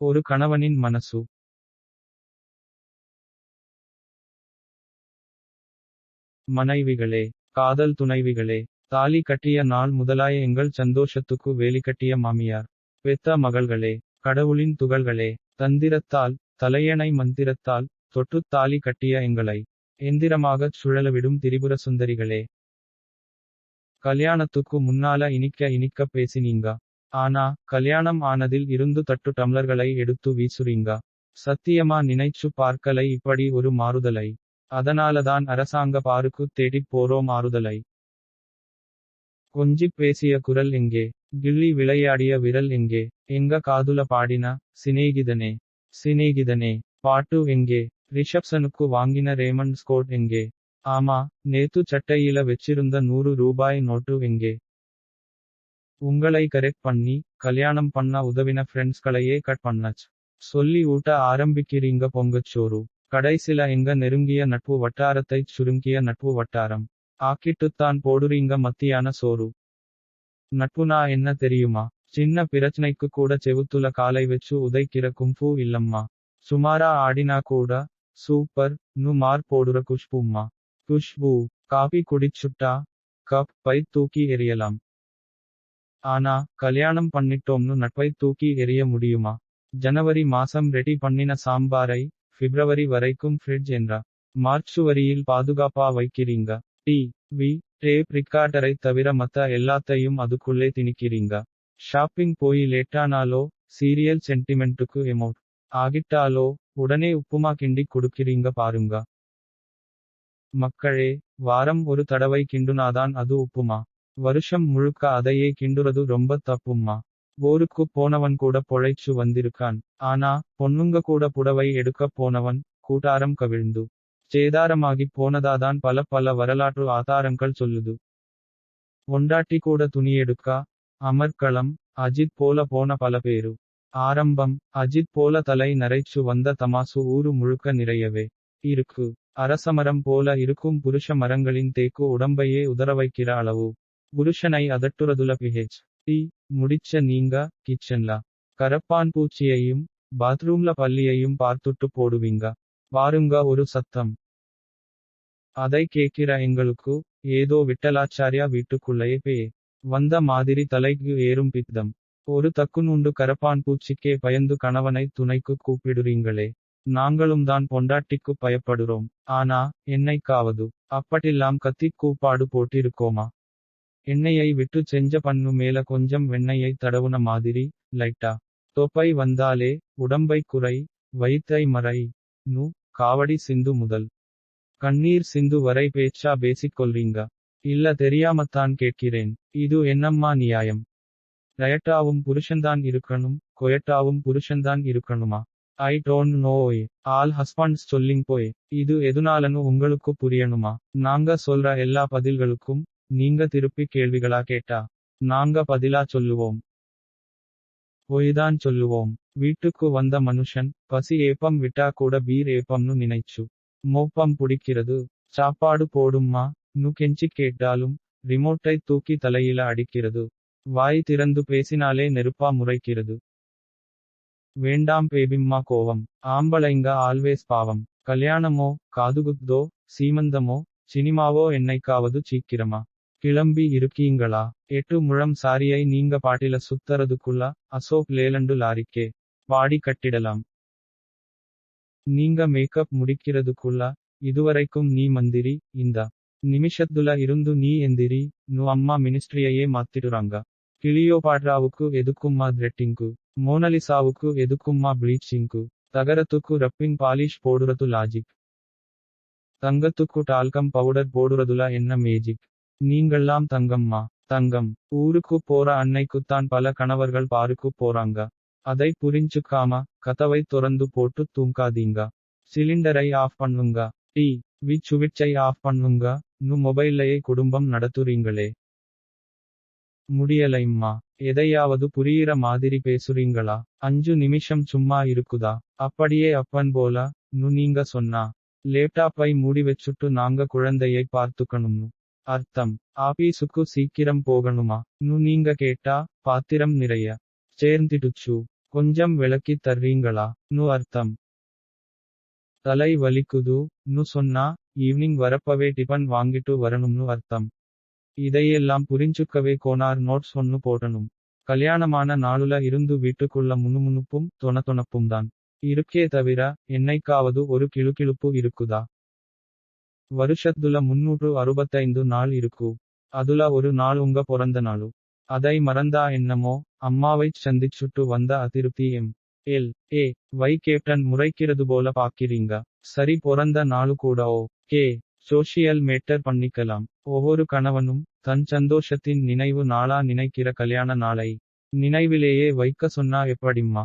ஒரு கணவனின் மனசு. மனைவிகளே, காதல் துணைவிகளே, தாலி கட்டிய நாள் முதலாய எங்கள் சந்தோஷத்துக்கு வேலி கட்டிய மாமியார். பெத்த மகள்களே, கடவுளின் துகள்களே, தந்திரத்தால், தலையணை மந்திரத்தால், தொட்டுத் தாலி கட்டிய எங்களை எந்திரமாகச் சுழலவிடும் திரிபுர சுந்தரிகளே. கல்யாணத்துக்கு முன்னால இனிக்க இனிக்க பேசினீங்க. ஆனா, கல்யாணம் ஆனதில் இருந்து தட்டு டம்ளர்களை எடுத்து வீசுறீங்க. சத்தியமா நினைச்சு பார்க்கலை இப்படி ஒரு மாறுதலை. அதனாலதான் அரசாங்க பாருக்கு தேடிப் போறோம் ஆறுதலை. கொஞ்சிப் பேசிய குரல் எங்கே? கிள்ளி விளையாடிய விரல் எங்கே? எங்க காதுல பாடின சிநேகிதனே. சிநேகிதனே பாட்டு எங்கே? ரிசப்ஷனுக்கு வாங்கின ரேமண்ட் ஸ்கோட் எங்கே? ஆமா, நேத்து சட்டையில வெச்சிருந்த 100 ரூபாய் நோட்டு எங்கே? உங்களை கரெக்ட் பண்ணி, கல்யாணம் பண்ண உதவின ஃப்ரெண்ட்ஸ்களையே கட் பண்ணச் சொல்லி ஊட்ட ஆரம்பிக்கிறீங்க பொங்கச்சோறு. கடைசில எங்க நெருங்கிய நட்பு வட்டாரத்தைச் சுருங்கிய நட்பு வட்டாரம் ஆக்கிட்டுத்தான் போடுறீங்க மத்தியான சோறு. நட்புனா என்ன தெரியுமா? சின்ன பிரச்சனைக்கு கூட செவுத்துல காலை வச்சு உதைக்கிற கும்ஃபூ இல்லம்மா. சுமாரா ஆடினா கூட சூப்பர் நு மார்க் போடுற குஷ்பும்மா. குஷ்பு காபி குடிச்சுட்டா கப் பை தூக்கி எறியலாம். ஆனா, கல்யாணம் பண்ணிட்டோம்னு நட்பை தூக்கி எறிய முடியுமா? ஜனவரி மாசம் ரெடி பண்ணின சாம்பாரை பிப்ரவரி வரைக்கும் ஃப்ரிட்ஜ் என்றா மார்ச்சுவரியில் பாதுகாப்பா வைக்கிறீங்க. வி டேப் ரிக்கார்டரை தவிர மத்த எல்லாத்தையும் அதுக்குள்ளே திணிக்கிறீங்க. ஷாப்பிங் போய் லேட்டானாலோ, சீரியல் சென்டிமெண்ட்டுக்கு எமோட் ஆகிட்டாலோ, உடனே உப்புமா கிண்டி குடுக்கிறீங்க பாருங்க. மக்களே, வாரம் ஒரு தடவை கிண்டுனாதான் அது உப்புமா. வருஷம் முழுக்க அதையே கிண்டுறது ரொம்ப தப்பும்மா. போருக்கு போனவன் கூட பொழைச்சு வந்திருக்கான். ஆனா, பொண்ணுங்க கூட புடவை எடுக்கப் போனவன் கூட்டாரம் கவிழ்ந்து சேதாரமாகிப் போனதாதான் பல பல வரலாற்று ஆதாரங்கள் சொல்லுது. பொண்டாட்டி கூட துணியெடுக்கா அமர்க்களம். அஜித் போல போன பல பேரு. ஆரம்பம் அஜித் போல தலை நரைச்சு வந்த தமாசு ஊரு முழுக்க நிறையவே இருக்கு. அரசமரம் போல இருக்கும் புருஷ மரங்களின் தேக்கு உடம்பையே உதறவைக்கிற அளவு. புருஷனை அதட்டுறதுல PhD முடிச்ச நீங்க கிச்சன்ல கரப்பான் பூச்சியையும் பாத்ரூம்ல பல்லியையும் பார்த்துட்டு போடுவீங்க பாருங்க ஒரு சத்தம். அதை கேட்கிற எங்களுக்கு ஏதோ விட்டலாச்சாரியா வீட்டுக்குள்ளே வந்த மாதிரி தலைக்கு ஏறும் பித்தம். ஒரு தக்குனுண்டு கரப்பான் பூச்சிக்கே பயந்து கணவனை துணைக்கு கூப்பிடுறீங்களே. நாங்களும் தான் பொண்டாட்டிக்கு பயப்படுறோம். ஆனா, என்னைக்காவது அப்பட்டில்லாம் கத்திக் கூப்பாடு போட்டிருக்கோமா? எண்ணெயை விட்டு செஞ்ச பண்ணு மேல கொஞ்சம் வெண்ணெயை தடவுன மாதிரி லைட்டா தொப்பை வந்தாலே உடம்பை குறை வயித்தை மறை நு காவடி சிந்து முதல் கண்ணீர் சிந்து வரை பேச்சா பேசிக்கொள்றீங்க. இல்ல தெரியாமத்தான் கேட்கிறேன். இது என்னம்மா நியாயம்? டயட்டாவும் புருஷன்தான் இருக்கணும், கொயட்டாவும் புருஷன்தான் இருக்கணுமா? ஐ டோன்ட் நோய். ஆல் ஹஸ்பண்ட்ஸ் சொல்லிங் போய். இது எதுனாலன்னு உங்களுக்கு புரியணுமா? நாங்க சொல்ற எல்லா பதில்களுக்கும் நீங்க திருப்பி கேள்விகளா கேட்டா நாங்க பதிலா சொல்லுவோம். பொய்தான் சொல்லுவோம். வீட்டுக்கு வந்த மனுஷன் பசி ஏப்பம் விட்டா கூட பீர் ஏப்பம்னு நினைச்சு மோப்பம் புடிக்கிறது. சாப்பாடு போடும்மா நு கெஞ்சி கேட்டாலும் ரிமோட்டை தூக்கி தலையில அடிக்கிறது. வாய் திறந்து பேசினாலே நெருப்பா முறைக்கிறது. வேண்டாம் பேபிம்மா கோவம். ஆம்பளைங்க ஆல்வேஸ் பாவம். கல்யாணமோ காதுகுத்தோ சீமந்தமோ சினிமாவோ என்னைக்காவது சீக்கிரமா கிளம்பி இருக்கீங்களா? 8 முழம் சாரியை நீங்க பாட்டில சுத்தறதுக்குள்ள அசோக் லேலண்டு லாரிக்கே பாடி கட்டிடலாம். நீங்க மேக்கப் முடிக்கிறதுக்குள்ள இதுவரைக்கும் நீ மந்திரி. இந்த நிமிஷத்துல இருந்து நீ எந்திரி நு அம்மா மினிஸ்ட்ரியையே மாத்திடுறாங்க. கிளியோபாட்ராவுக்கு எதுக்கும்மா த்ரெட்டிங்கு? மோனலிசாவுக்கு எதுக்கும்மா ப்ளீச்சிங்கு? தகரத்துக்கு ரப்பிங் பாலிஷ் போடுறது லாஜிக். தங்கத்துக்கு டால்கம் பவுடர் போடுறதுல என்ன மேஜிக்? நீங்கள்லாம் தங்கம்மா. தங்கம். ஊருக்கு போற அன்னைக்குத்தான் பல கணவர்கள் பாருக்கு போறாங்க. அதை புரிஞ்சுக்காம கதவை திறந்து போட்டு தூங்காதீங்க. சிலிண்டரை ஆஃப் பண்ணுங்க. வி சுவிட்சை ஆஃப் பண்ணுங்க நு மொபைல்லையே குடும்பம் நடத்துறீங்களே. முடியலைம்மா. எதையாவது புரியிற மாதிரி பேசுறீங்களா? 5 நிமிஷம் சும்மா இருக்குதா? அப்படியே அப்பன் போல நு நீங்க சொன்னா. லேப்டாப்பை மூடி வச்சுட்டு நாங்க குழந்தையை பார்த்துக்கணும்னு அர்த்தம். ஆபீஸுக்கு சீக்கிரம் போகணுமா நு நீங்க கேட்டா பாத்திரம் நிறைய சேர்ந்திடுச்சு. கொஞ்சம் விளக்கித் தர்றீங்களா னு அர்த்தம். தலை வலிக்குது னு சொன்னா ஈவ்னிங் வரப்பவே டிபன் வாங்கிட்டு வரணும்னு அர்த்தம். இதையெல்லாம் புரிஞ்சுக்கவே கோனார் நோட்ஸ் ஒன்னு போடணும். கல்யாணமான நாளுல இருந்து வீட்டுக்குள்ள முணுமுணுப்பும் தொணதொணப்பும் தான் இருக்கே தவிர என்னைக்காவது ஒரு கிளுகிளுப்பு இருக்குதா? வருஷத்துல 365 நாள் இருக்கு. அதுல ஒரு நாள் உங்க பொறந்த நாளு. அதை மறந்தா என்னமோ அம்மாவைச் சந்திச்சுட்டு வந்த அதிருப்தி எல். வை கேப்டன் முறைக்கிறது போல பாக்கிறீங்க. சரி பொறந்த நாளு கூட கே சோஷியல் மேட்டர் பண்ணிக்கலாம். ஒவ்வொரு கணவனும் தன் சந்தோஷத்தின் நினைவு நாளா நினைக்கிற கல்யாண நாளை நினைவிலேயே வைக்க சொன்னா எப்படிம்மா?